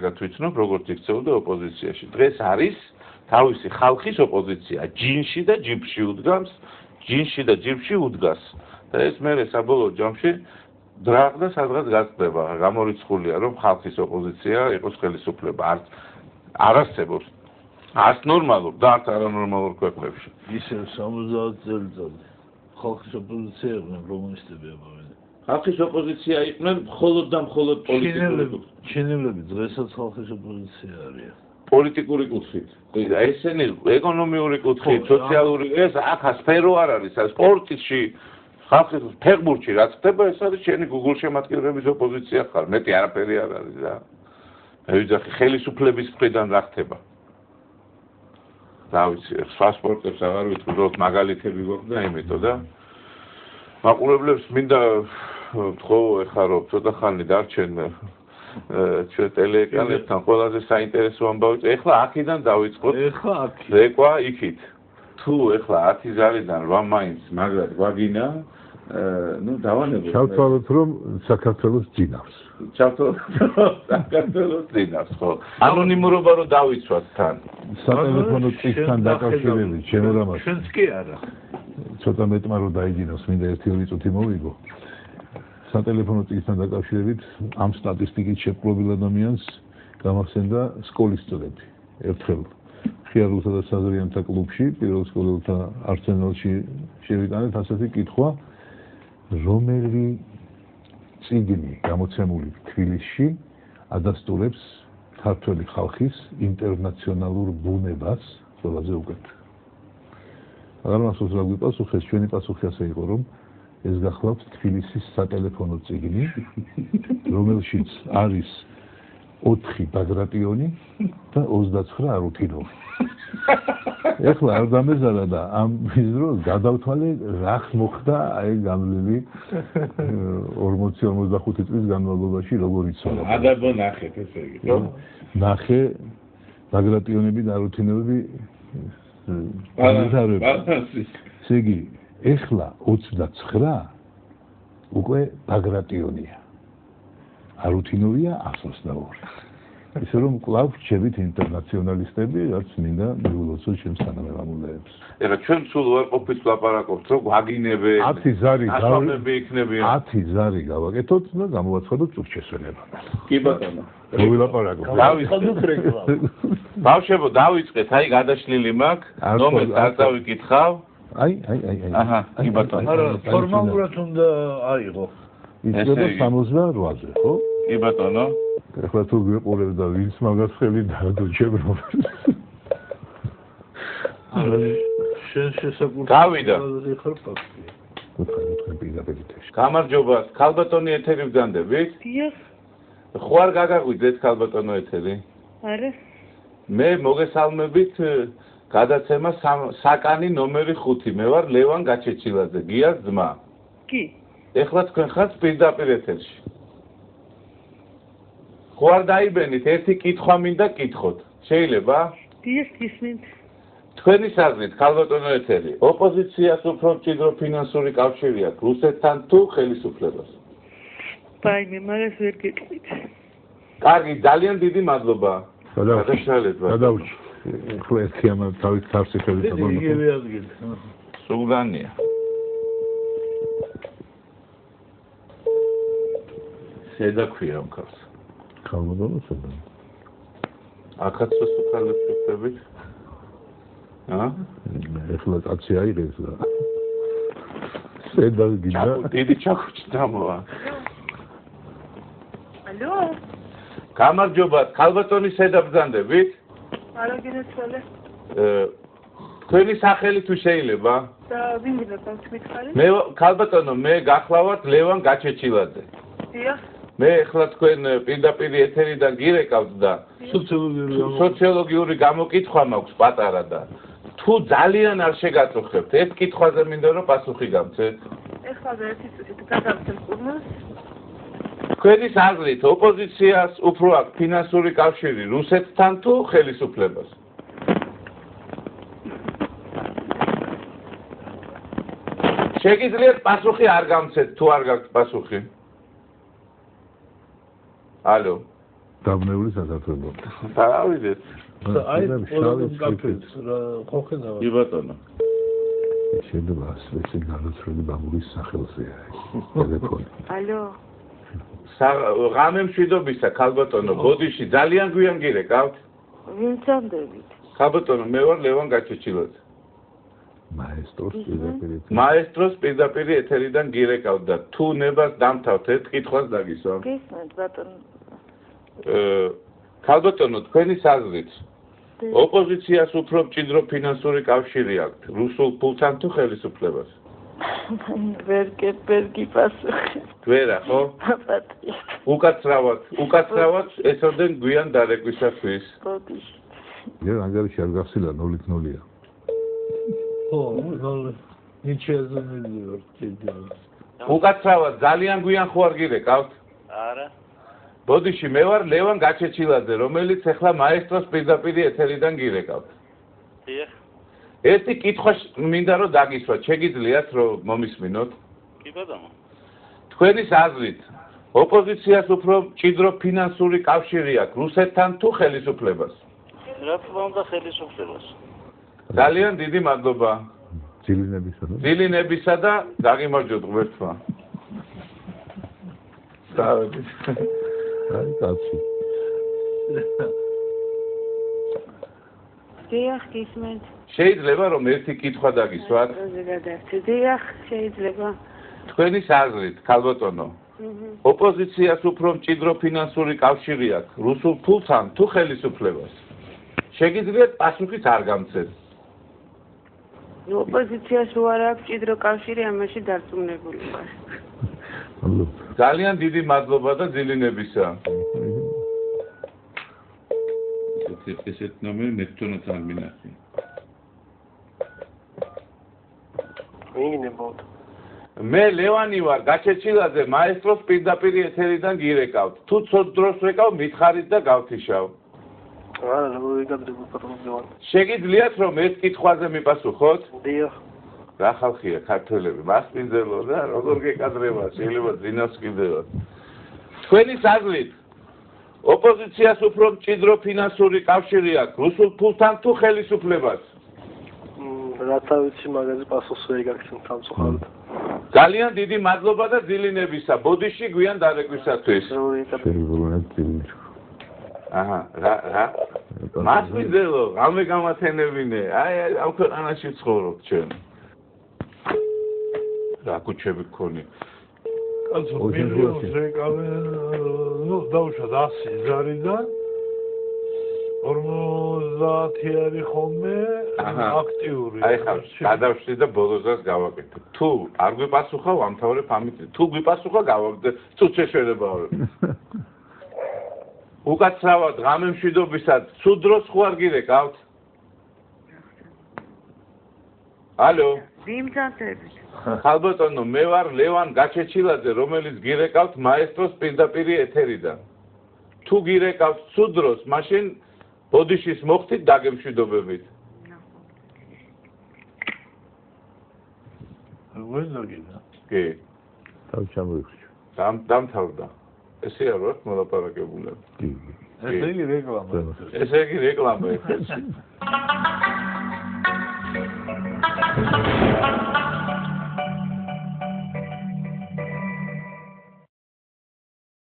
გათვითნო როგორც იქცეოდა ოპოზიციაში. დღეს არის თავისი ხალხის ოპოზიცია. ჯინში და ჯიბში უდგას, ჯინში და ჯიბში უდგას. და ეს მე საბოლოო ჯამში დრაღდა სადღაც გაწდება. გამორიცხულია რომ ხალხის ოპოზიცია იყოს ხელისუფლება. არ არსებობს. არც ნორმალურ და არც არანორმალურ ქვეყნებში. ისევ 70 წელიწადი ხალხის ოპოზიცია იყვნენ კომუნისტები აბავენ. ხალხის ოპოზიცია იყვნენ მხოლოდ და მხოლოდ პოლიტიკური. ჩინელები დღესაც ხალხის ოპოზიცია არიან. პოლიტიკური კუთხით. ესენი ეკონომიური კუთხით, სოციალური, ეს აქ სფერო არ არის, სპორტში, ხალხის ფეხბურთში რაც ხდება, ეს არის შენი Google შემატკივრების ოპოზიცია ხარ. მეტი არაფერი არ არის რა. მე ვიძახი ხელისუფლების მხრიდან რა ხდება. რა ვიცი, სხვა სპორტებს აღარ ვიცი, უბრალოდ მაგალითები გვაქვს და იმიტომ და მაყურებლებს მინდა თქო ეხლა რომ ცოტა ხანი დარჩენ ჩვენ ტელეეკრანებთან ყველაზე საინტერესო ამბავი. ეხლა აქედან დავიწყოთ. ეხლა აქ. ზეკვა იქით. თუ ეხლა 10 ზარიდან 8 მაინც მაგრად გვაგინა, ну დავანებოთ. ჩავთვალოთ რომ საქართველოს ძინავს. საქართველოს ძინავს, ხო. ანონიმურობა რომ დავიცვათ თან. სატელეფონო წიგნთან დაკავშირებით შემოрамაც. ჩვენც კი არა. ცოტა მეტმა რომ დაიძინოს, მინდა 1-2 წუთი მოვიგო. სატელეფონო წიგნთან დაკავშირებით ამ სტატისტიკით შეპყრობილ ადამიანს გამახსენდა სკოლის წლები. ერთხელ ხიარულსა და საზრიანთა კლუბში, პირველ სკოლელთა არსენალში შევიტანეთ ასეთი კითხვა, რომელი წიგნი გამოცემული თბილისში ადასტურებს ქართველი ხალხის ინტერნაციონალურ ბუნებას ყველაზე უკეთ. აღარ მახსოვს რა გვიპასუხეს, ჩვენი პასუხი ასე იყო, რომ ეს გახლავთ თბილისის სატელეფონო წიგნი, რომელშიც არის 4 ბაგრატიონი და 29 არუთინოვი. ეხლა არ დამეზარა და ამ დროს გადავთვალე რა მოხდა აი გამლილი 40-45 წლის განმავლობაში როგორ იცოდა. ადაბო ნახეთ ესე იგი, ხო? ნახე ბაგრატიონები და არუთინოვები ესე იგი ეხლა 29 უკვე ბაგრატიონია. არუთინოვია 122. ისე რომ კლავ რჩებით ინტერნაციონალისტები, რაც მინდა მიულოცო ჩემს თანამემამულეებს. ეხლა ჩვენ სულ ვარ ყოფით ლაპარაკობთ, რომ გვაგინებენ 10 ზარი იქნებიან. 10 ზარი გავაკეთოთ და გამოვაცხადოთ წურჩესვენება. კი ბატონო. მოვილაპარაკოთ. ბავშვებო, დავიწყეთ, აი გადაშლილი მაქვს, ნომერს არ დავიკითხავ. აი. აჰა, კი ბატონო. არა, ფორმალურად უნდა აიღო. იცოდა 68-ზე, ხო? კი ბატონო. ეხლა თუ გვიყურებ და ვინც მაგას ხელი დაადო ჩემს. არა, შენ შესაძლოა. გავიდა. პირდაპირ. გამარჯობა, ქალბატონი ეთერი ვგანდებით? დიახ. ხო არ გაგაგვიძეთ ქალბატონო ეთერი? არა. მე მოგესალმებით გადაცემა საკანი ნომერი 5. მე ვარ ლევან გაჩეჩილაძე, გიას ძმა. კი. ეხლა თქვენ ხართ პირდაპირ ეთერში. ხო არ დაიბენით, ერთი კითხვა მინდა კითხოთ. შეიძლება? დიახ, გისმენთ. თქვენი საზრით, ქალბატონო ეთერი, ოპოზიციას უფრო მჭიდრო ფინანსური კავშირი აქვს რუსეთთან თუ ხელისუფლებას? ვაიმე, მაგას ვერ გეტყვით. კარგი, ძალიან დიდი მადლობა. გადავჭი. ხო ერთი ამ თავის თავში ხელისუფლება. იგივე ადგილი. სულგანია. შედაქვია მქარს. ქალბატონო შედა. ახაც სუხალებს ვხდებით? ეხლა კაცი აიღებს და შედა გინდა. დიდი ჩაქუჩი დამოვა. ალო? გამარჯობა, ქალბატონი შედა ბრძანდებით? არა გინეცვალე. თქვენი სახელი თუ შეიძლება? და ვინ გინდა თქვენი? მე ქალბატონო, მე გახლავართ ლევან გაჩეჩილაძე. დიახ. მე ახლა თქვენ პირდაპირ ეთერიდან გირეკავთ და სოციოლოგიური გამოკითხვა მაქვს პატარა და თუ ძალიან არ შეგაწუხებთ, ეს კითხვაზე მინდა რომ პასუხი გამცეთ. ეხლა ერთი წუთით გადავცემ კურნოს. თქვენი აზრით, ოპოზიციას უფრო აქვს ფინანსური კავშირი რუსეთთან თუ ხელისუფლებას? შეგიძლიათ პასუხი არ გამცეთ, თუ არ გაქვთ პასუხი? ალო. დაბნეული საქართველო. დავიდეთ. აი ყველამ გაფეთს რა ხო ხედავთ? კი ბატონო. შეიძლება ასეთი განაცვლელი ბაბურის სახელზეა ტელეფონი. ალო, ღამე მშვიდობისა ქალბატონო, ბოდიში ძალიან გვიან გირეკავთ? ვინ წამდებით? ქალბატონო, მე ვარ ლევან გაჩეჩილაძე. მაესტროს პირდაპირ ეთერიდან გირეკავთ და თუ ნებას დამთავრთ ერთ კითხვას დაგისვამ. გისმენთ ბატონო. ქალბატონო, თქვენი საზრით ოპოზიციას უფრო მჭიდრო ფინანსური კავშირი აქვთ რუსულ ფულთან თუ ხელისუფლებას? ვერ გიპასუხე. ვერა, ხო? უკაცრავად ესოდენ გვიან დარეკვისათვის. ბოდიში. მე ანგარიში არ გახსილა 0-0-ია. ხო, ნიჩეზე მიდივარ კიდე. უკაცრავად ძალიან გვიან ხო არ გირეკავთ? არა. ბოდიში მე ვარ ლევან გაჩეჩილაძე, რომელიც ახლა მაესტროს პირდაპირ ეთერიდან გირეკავთ. დიახ. ერთი კითხვა მინდა რომ დაგისვათ, შეგიძლიათ რომ მომისმინოთ? კი ბატონო. თქვენის აზრით, ოპოზიციას უფრო მჭიდრო ფინანსური კავშირი აქვს რუსეთთან თუ ხელისუფლებას? რა თქმა უნდა ხელისუფლებას. ძალიან დიდი მადლობა. ძილინებისა და დაგიმარჯვოთ ღმერთმა. დავით. აი კაცი. დიახ, გისმენთ. შეიძლება რომ ერთი კითხვა დაგისვათ? დიახ, შეიძლება. თქვენის აზრით, ქალბატონო, ოპოზიციას უფრო მჭიდრო ფინანსური კავშირი აქვს რუსულ ფულთან თუ ხელისუფლებას? შეგიძლიათ პასუხით არ გამცეთ. ოპოზიციას რო არ აქვს მჭიდრო კავშირი, ამაში დარწმუნებული ვარ. ძალიან დიდი მადლობა და ძილინებისა. ესეთ ნომერი ნეპტუნად არ მინახი. მიგინებოდ. მე ლევანი ვარ გაჩეჩილაძე, მაესტროს პირდაპირ ეთერიდან გირეკავთ. თუ ცოტ დროს ვეკავ, მითხარით და გავთიშავ. არა, როგორ იგადრებო პატრონზევან. შეგიძლიათ რომ ეს კითხვაზე მიპასუხოთ? დიახ. რა ხალხია ქართველები, მასპინძელო და როგორ გეკადრება, შეიძლება ძინავს კიდევაც. თქვენის აზრით, ოპოზიციას უფრო მჭიდრო ფინანსური კავშირი აქვს რუსულ ფულთან თუ ხელისუფლებას? რათა ვიცი, მაგაზე პასუხს ვერ გაგცემ სამწუხაროდ. ძალიან დიდი მადლობა და ძილინებისა, ბოდიში გვიან დარეკვისათვის. აჰა, რა? მასპინძელო, რამე გამათენებინე, აი ამ ქვეყანაში ცხოვრობ ჩვენ. რა კუჩები გქონი? კაცო, მილიონს რეკავენ, დავუშვათ 100 ზარიდან 50 არის ხოლმე აქტიური. აი ხა, გადავშლი და ბოლოსას გავაკეთებ. თუ არ გვიპასუხა, ვამთავრებ ამით. თუ გვიპასუხა, გავაკეთებ. თუ შეშერებაა. უკაცრავად ღამე მშვიდობისად, სულ დროს ხო არ გირეკავთ? ალო? ვიმძანთებით. ქალბატონო, მე ვარ ლევან გაჩეჩილაძე, რომელიც გირეკავთ მაესტროს პირდაპირ ეთერიდან. თუ გირეკავთ სულ დროს, მაშინ ბოდიშის მოხდით დაგემშვიდობებით. ვეზოგინა. კი. თავჩამოიხრჩ. დამთავრდა. ესე არ ვართ მოლაპარაკებულები. კი. ესე იგი რეკლამა. ესე იგი რეკლამა.